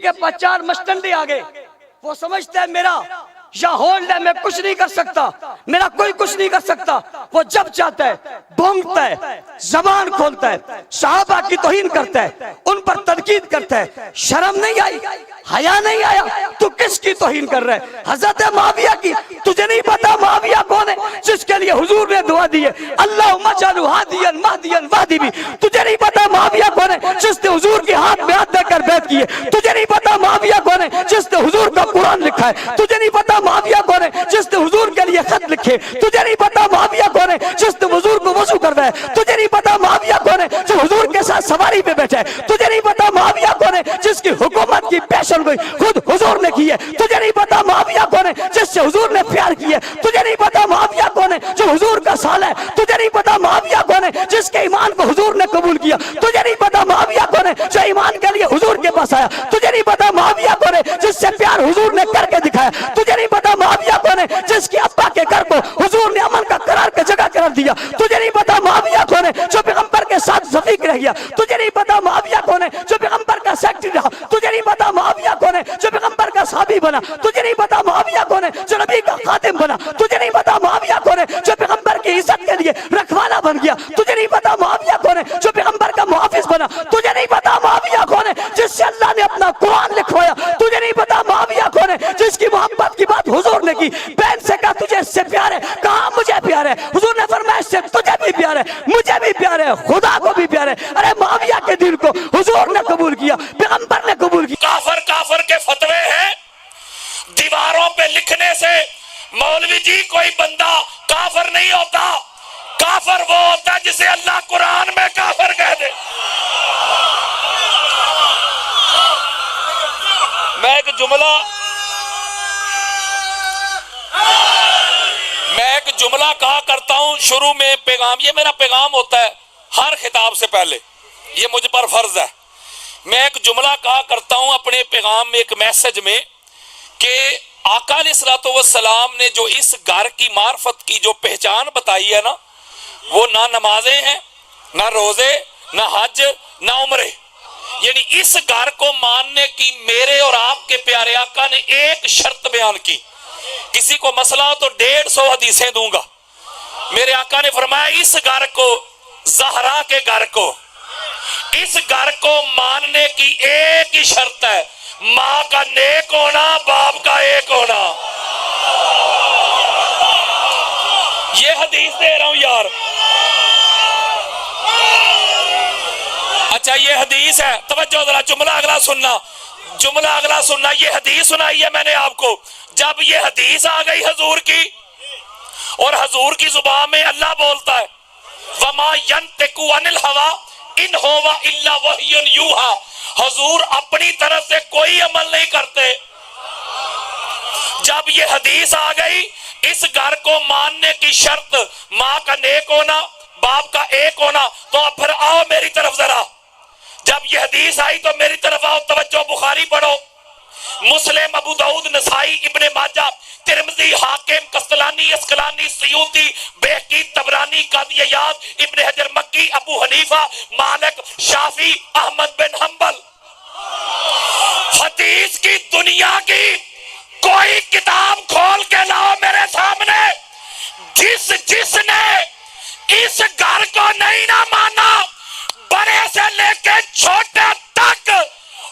کے پاس 4 مشٹنڈے آگے، وہ سمجھتا ہے میرا یا ہولڈ ہے، میں کچھ نہیں کر سکتا، میرا کوئی کچھ نہیں کر سکتا۔ وہ جب چاہتا ہے بھونکتا ہے، زبان کھولتا ہے، صحابہ کی توہین کرتا ہے، ان پر تنقید کرتا ہے۔ شرم نہیں آئی، حیا نہیں آیا؟ تو کس کی توہین کر رہا ہے؟ حضرت معاویہ کی۔ تجھے نہیں پتا معاویہ کون ہے؟ جس کے لیے حضور نے دعا دی ہے اللہم اجعلہ ہادیا مہدیا واہدی بھی۔ تجھے نہیں پتا معاویہ کون ہے؟ جس نے حضور کے ہاتھ میں ہاتھ دے کر بیعت کی ہے۔ تجھے نہیں پتا معاویہ کون ہے؟ جس نے حضور کا قرآن لکھا ہے۔ تجھے نہیں پتا معاویہ کون ہے؟ جس نے حضور کے لیے خط لکھے۔ تجھے نہیں پتا معاویہ کون ہے؟ جس نے حضور کو وضو کرنا ہے۔ تجھے نہیں پتا معاویہ کون ہے؟ جو حضور کے ساتھ سواری پہ بیٹھا ہے۔ تجھے نہیں پتا معاویہ کون ہے؟ جس کی حکومت کی پیشن گوئی خود حضور نے کی ہے۔ تجھے نہیں پتا معاویہ کون ہے؟ جس سے حضور نے پیار کیا ہے۔ تجھے نہیں پتا معاویہ کون ہے؟ جو حضور کا سال ہے۔ تجھے نہیں پتا معاویہ کون ہے؟ جس کے ایمان کو حضور نے قبول کیا۔ تجھے نہیں پتا معاویہ کون ہے؟ جو ایمان کے لیے حضور کے پاس آیا۔ تجھے نہیں پتا معاویہ کون ہے؟ جس سے پیار حضور نے کر کے دکھایا۔ تجھے نہیں پتا معاویہ کون ہے؟ جس کی ابا کے گھر کو حضور نے امن کا قرار کے جگہ قرار دیا۔ تجھے نہیں پتا معاویہ کون ہے؟ جو پیغمبر کے ساتھ رفیق رہ گیا۔ تجھے نہیں پتا معاویہ کون ہے؟ جو پیغمبر کا سیکرٹری رہا۔ تجھے نہیں پتا معاویہ کون ہے؟ جو پیغمبر کا صحابی بنا۔ تجھے نہیں پتا معاویہ کون ہے؟ جو نبی کا خادم بنا۔ تجھے نہیں پتا معاویہ کون ہے؟ جو پیغمبر کی عزت کے لیے رکھوالا بن گیا۔ تجھے نہیں پتا معاویہ کون ہے؟ جو پیغمبر کا محافظ بنا۔ تجھے نہیں پتا معاویہ کون ہے؟ جس سے اللہ نے اپنا قرآن لکھوایا۔ تجھے نہیں پتا معاویہ کون ہے؟ جس کی محبت کی بات حضور نے کی۔ بہن سے کہا تجھے اس سے پیار ہے؟ کہا مجھے پیار ہے۔ حضور نے فرمایا اس سے تجھے بھی پیار ہے، مجھے بھی پیار ہے، خدا کو بھی پیار ہے۔ ارے معاویہ کے دین کو حضور نے قبول کیا، پیغمبر نے قبول کیا۔ کافر کافر کے فتوے ہیں دیواروں پہ لکھنے سے مولوی جی کوئی بندہ کافر نہیں ہوتا۔ کافر وہ ہوتا ہے جسے اللہ قرآن میں کافر کہہ دے۔ میں ایک جملہ کہا کرتا ہوں شروع میں پیغام، یہ میرا پیغام ہوتا ہے ہر خطاب سے پہلے، یہ مجھ پر فرض ہے۔ میں ایک جملہ کہا کرتا ہوں اپنے پیغام میں، ایک میسج میں، کہ آقا علیہ الصلوۃ والسلام نے جو اس گھر کی معرفت کی جو پہچان بتائی ہے نا، وہ نہ نمازیں ہیں، نہ روزے، نہ حج، نہ عمرے۔ یعنی اس گھر کو ماننے کی میرے اور آپ کے پیارے آقا نے ایک شرط بیان کی۔ کسی کو مسئلہ ہو تو 150 حدیثیں دوں گا۔ میرے آقا نے فرمایا اس گھر کو، زہرا کے گھر کو، اس گھر کو ماننے کی ایک ہی شرط ہے، ماں کا نیک ہونا، باپ کا ایک ہونا۔ یہ حدیث دے رہا ہوں یار۔ اچھا یہ حدیث ہے، توجہ ذرا، جملہ اگلا سننا، جملہ اگلا سننا۔ یہ حدیث سنائی ہے میں نے آپ کو۔ جب یہ حدیث آ گئی حضور کی، اور حضور کی زبان میں اللہ بولتا ہے وَمَا يَنْتِقُ عَنِ الْهَوَىٰ إِنْ هُوَ إِلَّا وَحْيٌ يُوحَىٰ۔ حضور اپنی طرف سے کوئی عمل نہیں کرتے۔ جب یہ حدیث آ گئی اس گھر کو ماننے کی شرط ماں کا نیک ہونا، باپ کا ایک ہونا، تو اب پھر آؤ میری طرف ذرا۔ جب یہ حدیث آئی تو میری طرف آؤ، توجہ، بخاری پڑھو، مسلم، ابو داؤد، نسائی، ابن ماجہ، ترمذی، حاکم، قسطلانی، اسقلانی، سیوطی، بہقی، طبرانی، قاضی عیاض، ابن حجر مکی، ابو حنیفہ، مالک، شافعی، احمد بن حنبل۔ حدیث کی دنیا کی کوئی کتاب کھول کے لاؤ میرے سامنے، جس نے اس گھر کو نہیں نہ مانا، بڑے سے لے کے چھوٹے تک،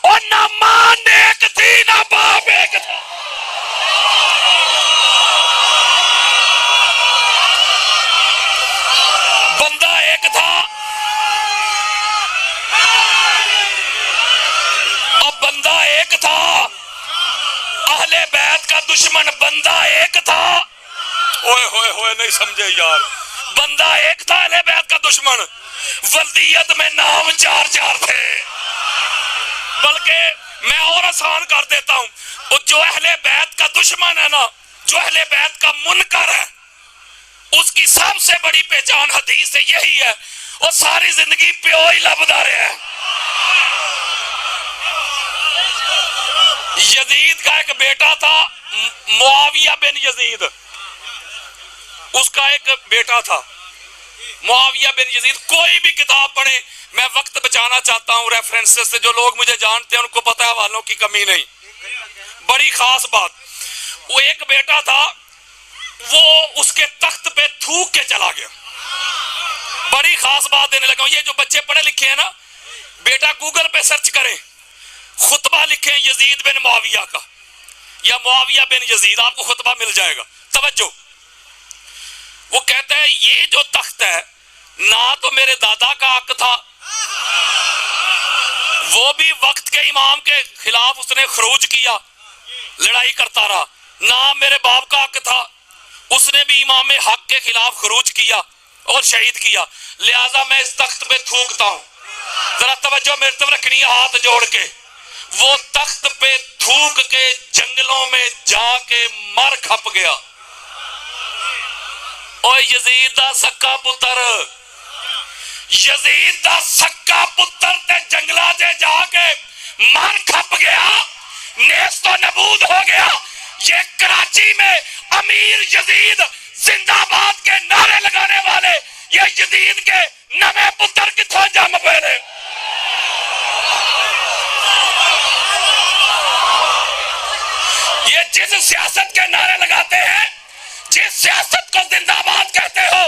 اور نہ ماں ایک تھی نہ باپ ایک تھا۔ بندہ ایک تھا، اب بندہ ایک تھا، اہل بیت کا دشمن بندہ ایک تھا۔ اوئے ہوئے ہوئے نہیں سمجھے یار، بندہ ایک تھا اہل بیت کا دشمن، ولدیت میں نام 4 تھے۔ بلکہ میں اور آسان کر دیتا ہوں، جو اہل بیت کا دشمن ہے نا، جو اہل بیت کا منکر ہے، اس کی سب سے بڑی پہچان حدیث سے یہی ہے، وہ ساری زندگی پیو ہی لبدا رہے ہیں۔ یزید کا ایک بیٹا تھا معاویہ بن یزید، اس کا ایک بیٹا تھا معاویہ بن یزید۔ کوئی بھی کتاب پڑھے میں وقت بچانا چاہتا ہوں ریفرنسز سے، جو لوگ مجھے جانتے ہیں ان کو پتہ ہے حوالوں کی کمی نہیں. بڑی خاص بات، وہ ایک بیٹا تھا، وہ اس کے تخت پہ تھوک کے چلا گیا. بڑی خاص بات دینے لگا ہوں. یہ جو بچے پڑھے لکھے ہیں نا، بیٹا گوگل پہ سرچ کریں، خطبہ لکھیں یزید بن معاویہ کا یا معاویہ بن یزید، آپ کو خطبہ مل جائے گا. توجہ، وہ کہتا ہے یہ جو تخت ہے نہ تو میرے دادا کا حق تھا، وہ بھی وقت کے امام کے خلاف اس نے خروج کیا، لڑائی کرتا رہا، نہ میرے باپ کا حق تھا، اس نے بھی امام حق کے خلاف خروج کیا اور شہید کیا، لہذا میں اس تخت پہ تھوکتا ہوں. ذرا توجہ میرے طرف رکھنی ہے ہاتھ جوڑ کے. وہ تخت پہ تھوک کے جنگلوں میں جا کے مر کھپ گیا. اوے یزید دا سکا پتر، یزید دا سکا پتر تے جنگلہ تے جا کے مر کھپ گیا، نیست و نبود ہو گیا. یہ کراچی میں امیر یزید زندہ باد کے نعرے لگانے والے یہ یزید کے نوے پتر کتھوں جم پے نے. یہ جس سیاست کے نعرے لگاتے ہیں، جس سیاست کو زندہ باد کہتے ہو،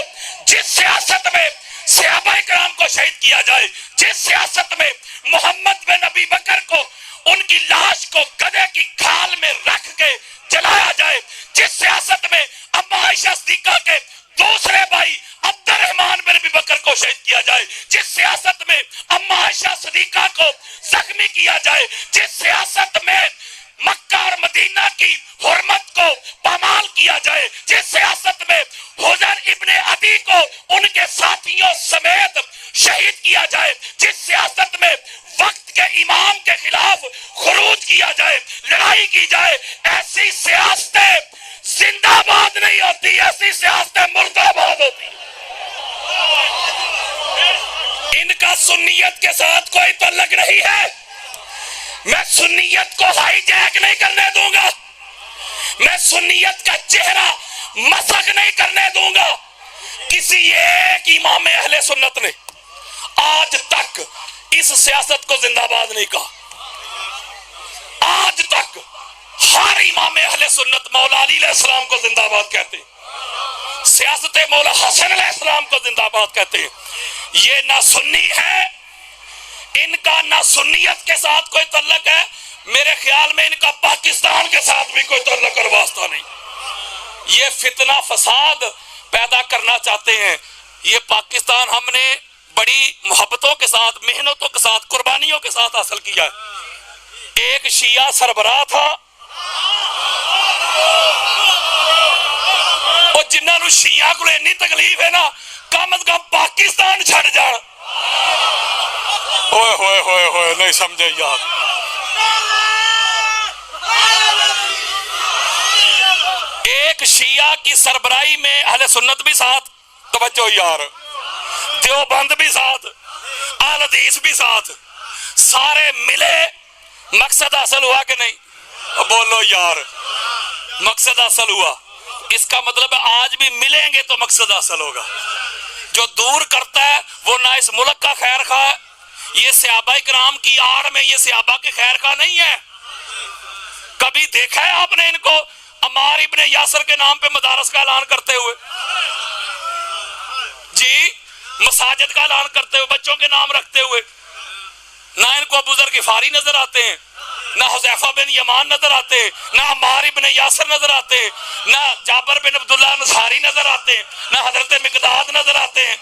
جس سیاست میں صحابہ کرام کو شہید کیا جائے، جس سیاست میں محمد بن ابی بکر کو ان کی لاش کو گدھے کی کھال میں رکھ کے جلایا جائے، جس سیاست میں اما عائشہ صدیقہ کے دوسرے بھائی عبد الرحمن بن ابی بکر کو شہید کیا جائے، جس سیاست میں اما عائشہ صدیقہ کو زخمی کیا جائے، جس سیاست میں مکہ اور مدینہ کی حرمت کو پامال کیا جائے، جس سیاست میں حجر ابن عدی کو ان کے ساتھیوں سمیت شہید کیا جائے، جس سیاست میں وقت کے امام کے خلاف خروج کیا جائے، لڑائی کی جائے، ایسی سیاستیں زندہ باد نہیں ہوتی، ایسی سیاستیں مردہ باد ہوتی. ان کا سنیت کے ساتھ کوئی تعلق نہیں ہے. میں سنیت کو ہائی جیک نہیں کرنے دوں گا، میں سنیت کا چہرہ مسخ نہیں کرنے دوں گا. کسی ایک امام اہل سنت نے آج تک اس سیاست کو زندہ باد نہیں کہا. آج تک ہر امام اہل سنت مولا علی علیہ السلام کو زندہ باد کہتے ہیں، سیاست مولا حسن علیہ السلام کو زندہ باد کہتے ہیں. یہ نہ سنی ہے، ان کا نہ سنیت کے ساتھ کوئی تعلق ہے، میرے خیال میں ان کا پاکستان کے ساتھ بھی کوئی تعلق اور واسطہ نہیں. یہ فتنہ فساد پیدا کرنا چاہتے ہیں. یہ پاکستان ہم نے بڑی محبتوں کے ساتھ، محنتوں کے ساتھ، قربانیوں کے ساتھ حاصل کیا ہے. ایک شیعہ سربراہ تھا، اور جنہاں نو شیعہ کو اتنی تکلیف ہے نا، کم از کم پاکستان چھڑ جان. ہوئے ہوئے ہوئے ہوئے نہیں سمجھے یار. ایک شیعہ کی سربراہی میں اہل سنت بھی ساتھ، توجہ یار، دیوبند بھی ساتھ، اہل حدیث بھی ساتھ، سارے ملے. مقصد حاصل ہوا کہ نہیں؟ بولو یار، مقصد حاصل ہوا. اس کا مطلب ہے آج بھی ملیں گے تو مقصد حاصل ہوگا. جو دور کرتا ہے وہ نہ اس ملک کا خیر خواہ ہے. یہ صحابہ کرام کی آڑ میں یہ صحابہ کے خیر خواہ نہیں ہے. کبھی دیکھا ہے آپ نے ان کو عمار ابن یاسر کے نام پہ مدارس کا اعلان کرتے ہوئے؟ جی، مساجد کا اعلان کرتے ہوئے، بچوں کے نام رکھتے ہوئے؟ نہ ان کو ابو ذر غفاری نظر آتے ہیں، نہ حذیفہ بن یمان نظر آتے ہیں، نہ عمار ابن یاسر نظر آتے ہیں، نہ جابر بن عبداللہ انصاری نظر آتے ہیں، نہ حضرت مقداد نظر آتے ہیں،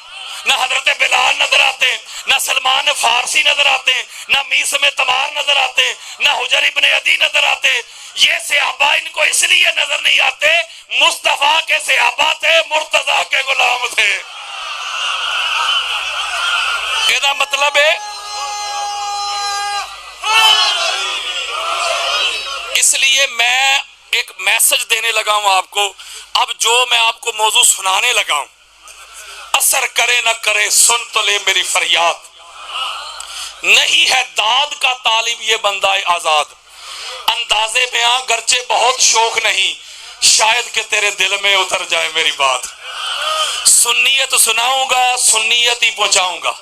نہ حضرت بلال نظر آتے ہیں، نہ سلمان فارسی نظر آتے ہیں، نہ میس میں تمار نظر آتے ہیں، نہ حجر ابن عدی نظر آتے ہیں. یہ صحابہ ان کو اس لیے نظر نہیں آتے، مصطفیٰ کے صحابہ تھے، مرتضیٰ کے غلام تھے. یہ مطلب ہے اس لیے میں ایک میسج دینے لگا ہوں آپ کو. اب جو میں آپ کو موضوع سنانے لگا ہوں، اثر کرے نہ کرے سن تو لے میری فریاد. نہیں ہے داد کا طالب یہ بندہ آزاد، اندازے بیاں گرچہ بہت شوق نہیں، شاید کہ تیرے دل میں اتر جائے میری بات. سنیت سناؤں گا، سنیت ہی پہنچاؤں گا.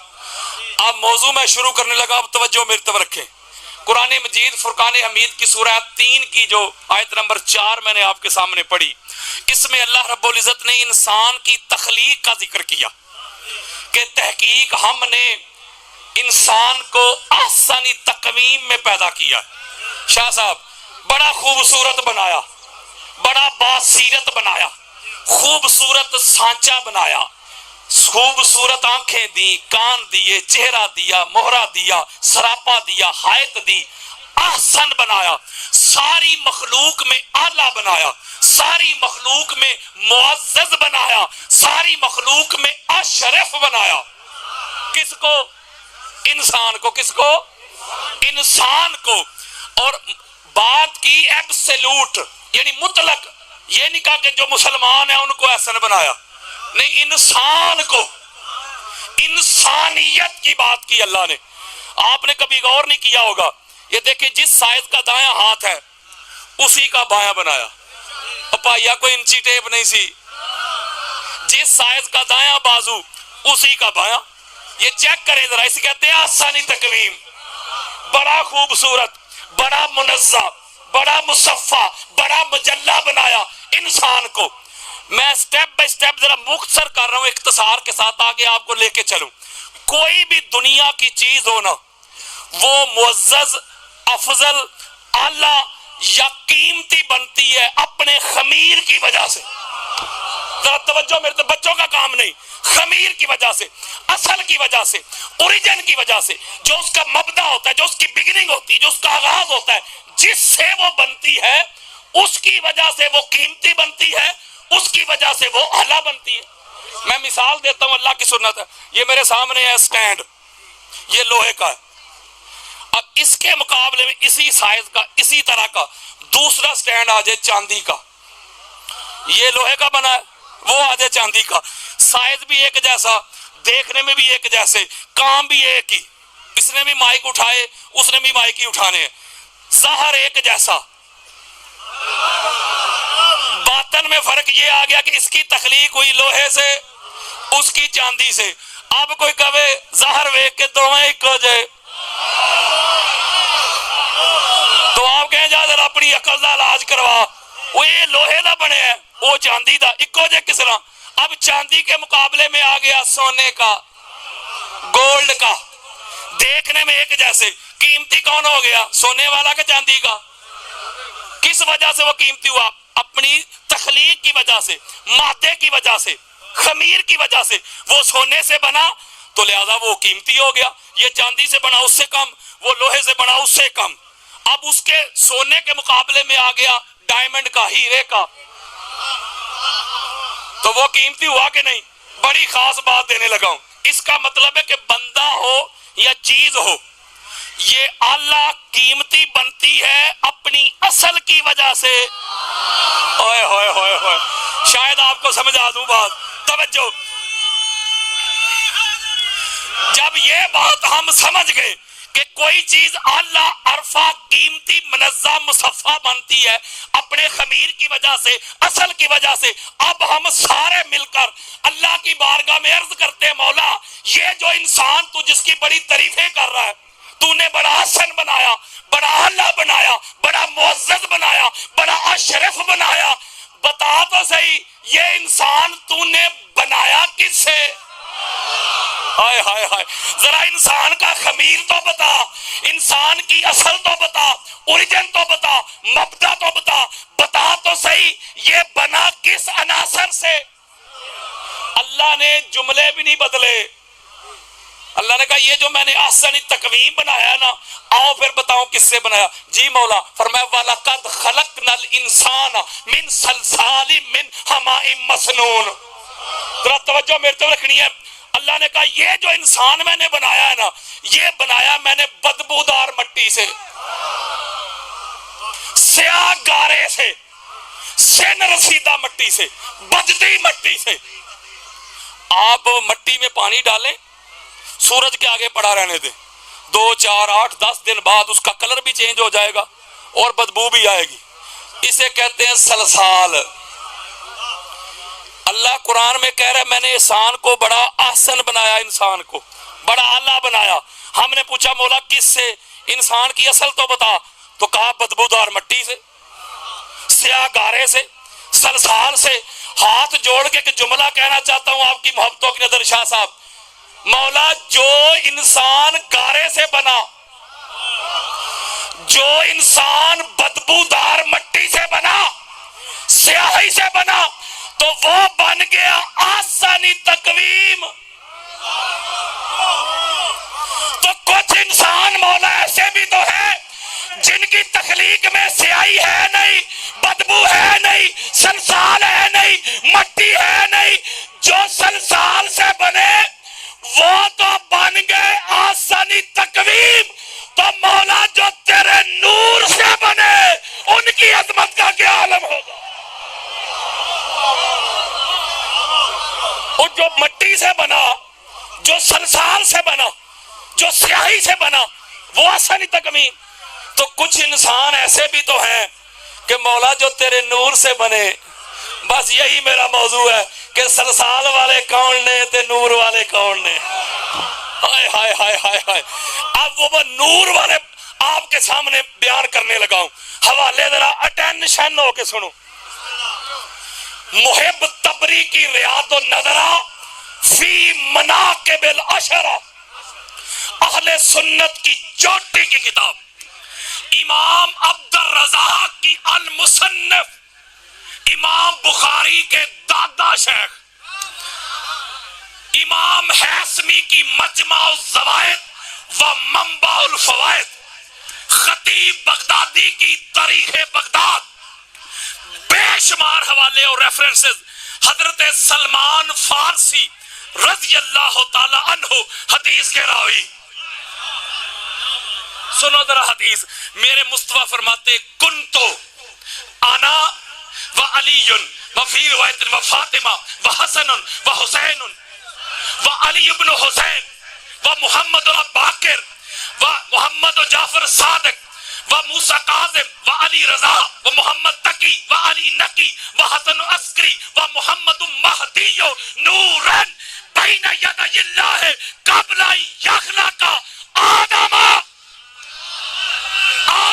اب موضوع میں شروع کرنے لگا، اب توجہ میری طرف رکھیں۔ قرآن مجید فرقان حمید کی سورہ 3 کی جو آیت نمبر 4 میں نے آپ کے سامنے پڑھی، اس میں اللہ رب العزت نے انسان کی تخلیق کا ذکر کیا کہ تحقیق ہم نے انسان کو احسنی تقویم میں پیدا کیا۔ شاہ صاحب بڑا خوبصورت بنایا، بڑا باسیرت بنایا، خوبصورت سانچہ بنایا، خوبصورت آنکھیں دی، کان دیے، چہرہ دیا، مہرہ دیا، سراپا دیا، حائط دی، احسن بنایا، ساری مخلوق میں اعلیٰ بنایا، ساری مخلوق میں معزز بنایا، ساری مخلوق میں اشرف بنایا۔ کس کو؟ انسان کو۔ کس کو؟ انسان کو۔ اور بات کی ایبسلوٹ یعنی مطلق، یہ نہیں کہا کہ جو مسلمان ہیں ان کو احسن بنایا، نہیں، انسان کو، انسانیت کی بات کی اللہ نے۔ آپ نے کبھی غور نہیں کیا ہوگا، یہ دیکھیں جس سائز کا دایاں ہاتھ ہے اسی کا بایاں بنایا۔ پائیا کوئی انچی ٹیپ نہیں سی، جس سائز کا دایاں بازو اسی کا بایاں۔ یہ چیک کریں ذرا، اسے کہتے ہیں آسانی تقویم۔ بڑا خوبصورت، بڑا منزہ، بڑا مصفہ، بڑا مجلہ بنایا انسان کو۔ میں سٹیپ بائی سٹیپ ذرا مختصر کر رہا ہوں، اختصار کے ساتھ آگے آپ کو لے کے چلوں۔ کوئی بھی دنیا کی چیز ہونا وہ معزز، افضل، اعلیٰ یا قیمتی بنتی ہے اپنے خمیر کی وجہ سے۔ ذرا توجہ میرے، بچوں کا کام نہیں، خمیر کی وجہ سے، اصل کی وجہ سے، اوریجن کی وجہ سے، جو اس کا مبدا ہوتا ہے، جو اس کی بگننگ ہوتی ہے، جو اس کا آغاز ہوتا ہے، جس سے وہ بنتی ہے اس کی وجہ سے وہ قیمتی بنتی ہے، اس کی وجہ سے وہ اعلیٰ بنتی ہے۔ میں مثال دیتا ہوں، اللہ کی سنت ہے، یہ میرے سامنے ہے سٹینڈ، یہ لوہے کا ہے۔ اب اس کے مقابلے میں اسی سائز کا، اسی طرح کا دوسرا سٹینڈ آ جائے چاندی کا، یہ لوہے کا بنا ہے، وہ آ جائے چاندی کا، سائز بھی ایک جیسا، دیکھنے میں بھی ایک جیسے، کام بھی ایک ہی، اس نے بھی مائک اٹھائے، اس نے بھی مائک ہی اٹھانے ہیں، ظاہر ایک جیسا، باطن میں فرق یہ آ گیا کہ اس کی تخلیق ہوئی لوہے سے، اس کی چاندی سے۔ اب کوئی کہے ظاہر ویک کے دونوں ایک ہو جائے تو آپ کہیں جا ذرا اپنی عقل دا علاج کروا، وہ یہ لوہے دا بنے ہے، وہ چاندی دا، ایک ہو جائے کس طرح؟ اب چاندی کے مقابلے میں آ گیا سونے کا، گولڈ کا، دیکھنے میں ایک جیسے، قیمتی کون ہو گیا؟ سونے والا کہ چاندی کا؟ کس وجہ سے وہ قیمتی ہوا؟ اپنی تخلیق کی وجہ سے، مادے کی وجہ سے، خمیر کی وجہ سے۔ وہ سونے سے بنا تو لہذا وہ قیمتی ہو گیا، یہ چاندی سے بنا اس سے کم، وہ لوہے سے بنا اس سے کم۔ اب اس کے سونے کے مقابلے میں آ گیا ڈائمنڈ کا، ہیرے کا، تو وہ قیمتی ہوا کہ نہیں؟ بڑی خاص بات دینے لگا ہوں، اس کا مطلب ہے کہ بندہ ہو یا چیز ہو، یہ اعلیٰ قیمتی بنتی ہے اپنی اصل کی وجہ سے۔ اوئے ہوئے ہوئے ہوئے، شاید آپ کو سمجھا دوں بات، توجہ۔ جب یہ بات ہم سمجھ گئے کہ کوئی چیز اعلیٰ، عرفہ، قیمتی، منزہ، مصفہ بنتی ہے اپنے خمیر کی وجہ سے، اصل کی وجہ سے، اب ہم سارے مل کر اللہ کی بارگاہ میں عرض کرتے ہیں، مولا یہ جو انسان تو جس کی بڑی تعریفیں کر رہا ہے، تو نے بڑا حسن بنایا، بڑا اعلیٰ بنایا، بڑا معزز بنایا، بڑا اشرف بنایا، بتا تو صحیح یہ انسان تو نے بنایا کس سے؟ ہائے ہائے ہائے، ذرا انسان کا خمیر تو بتا، انسان کی اصل تو بتا، اوریجن تو بتا، مبدا تو بتا، بتا تو صحیح یہ بنا کس عناصر سے؟ اللہ نے جملے بھی نہیں بدلے، اللہ نے کہا یہ جو میں نے احسن تقویم بنایا ہے نا، آؤ پھر بتاؤں کس سے بنایا۔ جی مولا، فرمایا وَلَقَدْ خَلَقْنَا الْإِنسَانَ مِنْ صَلْصَالٍ مِنْ حَمَائٍ مَسْنُونٍ۔ ذرا توجہ میرے تو رکھنی ہے، اللہ نے کہا یہ جو انسان میں نے بنایا ہے نا، یہ بنایا میں نے بدبودار مٹی سے، سیاہ گارے سے، سن رسیدہ مٹی سے، بجتی مٹی سے۔ آپ مٹی میں پانی ڈالیں، سورج کے آگے پڑا رہنے دیں، 2 4 8 10 دن بعد اس کا کلر بھی چینج ہو جائے گا اور بدبو بھی آئے گی۔ اسے کہتے ہیں سلسال۔ اللہ قرآن میں کہہ رہا ہے میں نے انسان کو بڑا احسن بنایا، انسان کو بڑا اعلیٰ بنایا. ہم نے پوچھا مولا کس سے؟ انسان کی اصل تو بتا. تو کہا بدبودار مٹی سے، سیاہ گارے سے، سلسال سے. ہاتھ جوڑ کے ایک جملہ کہنا چاہتا ہوں آپ کی محبتوں کی نظر شاہ صاحب. مولا جو انسان گارے سے بنا، جو انسان بدبودار مٹی سے بنا، سیاہی سے بنا، تو وہ بن گیا آسانی تقویم. تو کچھ انسان مولا ایسے بھی تو ہے جن کی تخلیق میں سیاہی ہے نہیں، بدبو ہے نہیں، سلسال ہے نہیں، مٹی ہے نہیں. جو سلسال سے بنے وہ تو بن گئے آسانی تقویم. تو مولا جو تیرے نور سے بنے ان کی عظمت کا کیا عالم ہوگا. اور جو مٹی سے بنا، جو سلسال سے بنا، جو سیاہی سے بنا، وہ آسانی تقویم. تو کچھ انسان ایسے بھی تو ہیں کہ مولا جو تیرے نور سے بنے. بس یہی میرا موضوع ہے کہ سلسال والے کون نے تے نور والے کون نے. ہائے ہائے ہائے ہائے ہائے. اب وہ نور والے آپ کے سامنے بیان کرنے لگا ہوں. حوالے ذرا اٹینشن ہو کے سنو. محب تبری کی ریاض النظرہ فی مناقب العشرہ، اہل سنت کی چوٹی کی کتاب. امام عبد الرزاق کی المصنف، امام بخاری کے دادا شیخ، امام حیثمی کی مجمع الزوائد و منبع الفوائد، خطیب بغدادی کی تاریخ بغداد، بے شمار حوالے اور ریفرنسز. حضرت سلمان فارسی رضی اللہ تعالی عنہ حدیث کے راوی. سنو ذرا حدیث. میرے مصطفیٰ فرماتے کنتو انا و علی و فی روایت و فاطمہ و حسن و حسین و علی ابن حسین و محمد باقر و محمد جعفر صادق و موسیٰ کاظم و علی رضا و محمد تقی و علی نقی و حسن عسکری و محمد مہدی نورن بین یدی اللہ قبل یخلق آدم.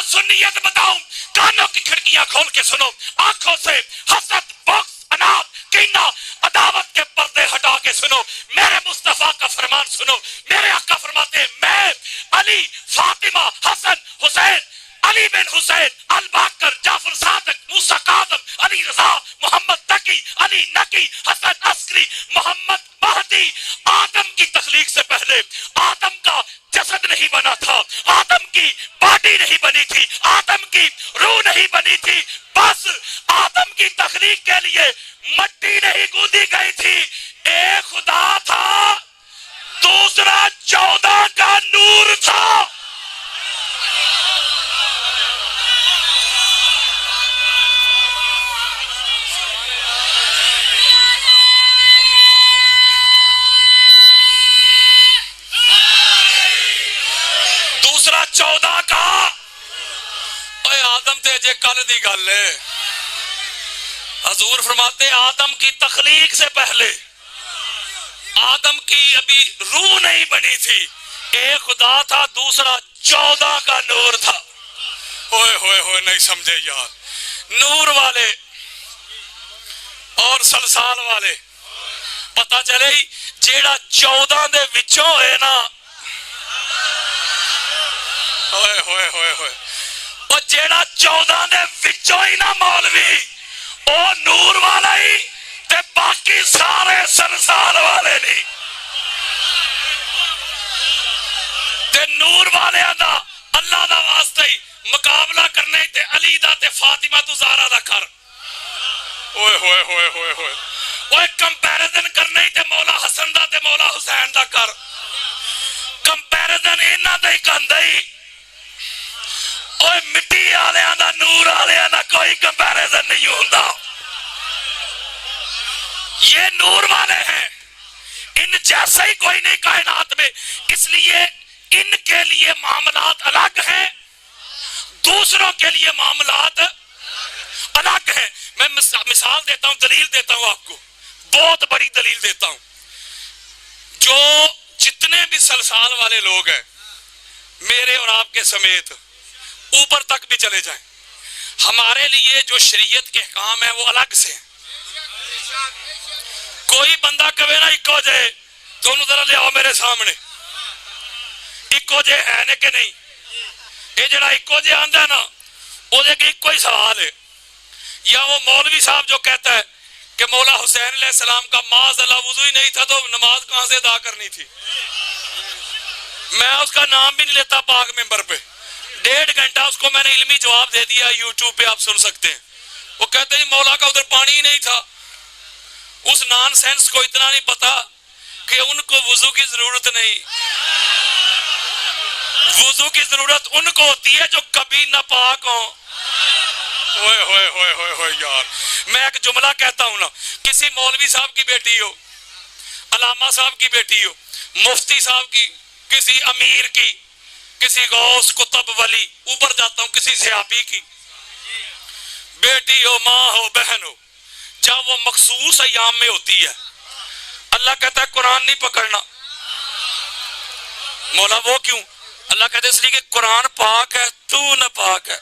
سنیت بتاؤں، کانوں کی کھڑکیاں کھول کے سنو، آنکھوں سے حسد، بغض، اناد، کینہ، عداوت کے پردے ہٹا کے سنو. میرے مصطفیٰ کا فرمان سنو. میرے آقا فرماتے ہیں میں علی، فاطمہ، حسن، حسین، علی بن حسین، الباقر، جعفر صادق، موسیٰ کاظم، علی رضا، محمد تقی، علی نقی، حسن عسکری، محمد مہدی. آدم کی تخلیق سے پہلے آدم کا جسد نہیں بنا تھا، آدم کی باڈی نہیں بنی تھی، آدم کی روح نہیں بنی تھی. بس آدم کی تخلیق کے لیے مٹی نہیں گوندی گئی تھی. ایک خدا تھا، دوسرا 14 کا نور تھا. دوسرا 14 کا. اے آدم تے جے کل دی گل ہے. حضور فرماتے آدم کی تخلیق سے پہلے آدم کی ابھی روح نہیں بنی تھی. ایک خدا تھا، دوسرا 14 کا نور تھا. ہوئے ہوئے ہوئے نہیں سمجھے یار. نور والے اور سلسال والے پتا چلے ہی جیڑا 14 دے وچوں ہے نا، ہوئے ہوئے ہوئے ہوئے، اور جیڑا 14 دے وچوں ہی نا مولوی، او نور والا ہی تے باقی سارے سلسال والے نہیں. تے نور والے دا اللہ دا واسطہ ہی مقابلہ کرنے تے علی دا تے فاطمہ تو زہرا دا کر. اوئے ہوئے ہوئے ہوئے ہوئے اوئے کمپیریزن کرنے تے مولا حسن دا تے مولا حسین دا کر. کمپیریزن انہاں دا ہی کہندا ہی. اوئے مٹی آلیاں دا نور آلیاں دا کوئی کمپیریزن نہیں ہوندا. یہ نور والے ہیں، ان جیسا ہی کوئی نہیں کائنات میں. اس لیے ان کے لیے معاملات الگ ہیں، دوسروں کے لیے معاملات الگ ہیں. میں مثال دیتا ہوں، دلیل دیتا ہوں آپ کو. بہت بڑی دلیل دیتا ہوں. جو جتنے بھی سلسال والے لوگ ہیں میرے اور آپ کے سمیت اوپر تک بھی چلے جائیں, ہمارے لیے جو شریعت کے احکام ہیں وہ الگ سے ہیں. کوئی بندہ کہے نا اکو جے تو انہوں ذرا لے آؤ میرے سامنے, اکو جے ہے نے کہ نہیں. یہ جڑا اکو جے آندا ہے نا وہ دے کے ایک کوئی سوال ہے. یا وہ مولوی صاحب جو کہتا ہے کہ مولا حسین علیہ السلام کا معاذ اللہ وضو ہی نہیں تھا تو نماز کہاں سے ادا کرنی تھی. میں اس کا نام بھی نہیں لیتا پاک ممبر پہ. 1.5 گھنٹہ اس کو میں نے علمی جواب دے دیا, یوٹیوب پہ آپ سن سکتے ہیں. وہ کہتے ہیں مولا کا ادھر پانی ہی نہیں تھا. اس نان سینس کو اتنا نہیں پتا کہ ان کو وضو کی ضرورت نہیں, وضو کی ضرورت ان کو ہوتی ہے جو کبھی ناپاک ہوں. ہوئے ہوئے ہوئے ہوئے ہوئے یار, میں ایک جملہ کہتا ہوں نا, کسی مولوی صاحب کی بیٹی ہو, علامہ صاحب کی بیٹی ہو, مفتی صاحب کی, کسی امیر کی, کسی غوث قطب ولی, اوپر جاتا ہوں کسی صحابی کی بیٹی ہو, ماں ہو, بہن ہو, جب وہ مخصوص ایام میں ہوتی ہے اللہ کہتا ہے قرآن نہیں پکڑنا. مولا وہ کیوں؟ اللہ کہتے ہیں اس لیے کہ قرآن پاک ہے, تو نہ پاک ہے.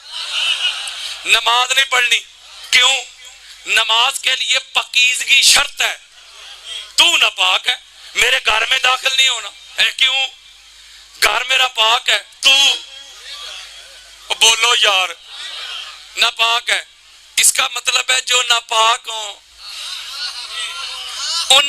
نماز نہیں پڑھنی. کیوں؟ نماز کے لیے پاکیزگی شرط ہے, تو نہ پاک ہے. میرے گھر میں داخل نہیں ہونا ہے. کیوں؟ گھر میرا پاک ہے, تو بولو یار نہ پاک ہے. اس کا مطلب ہے جو ناپاک ہوں ان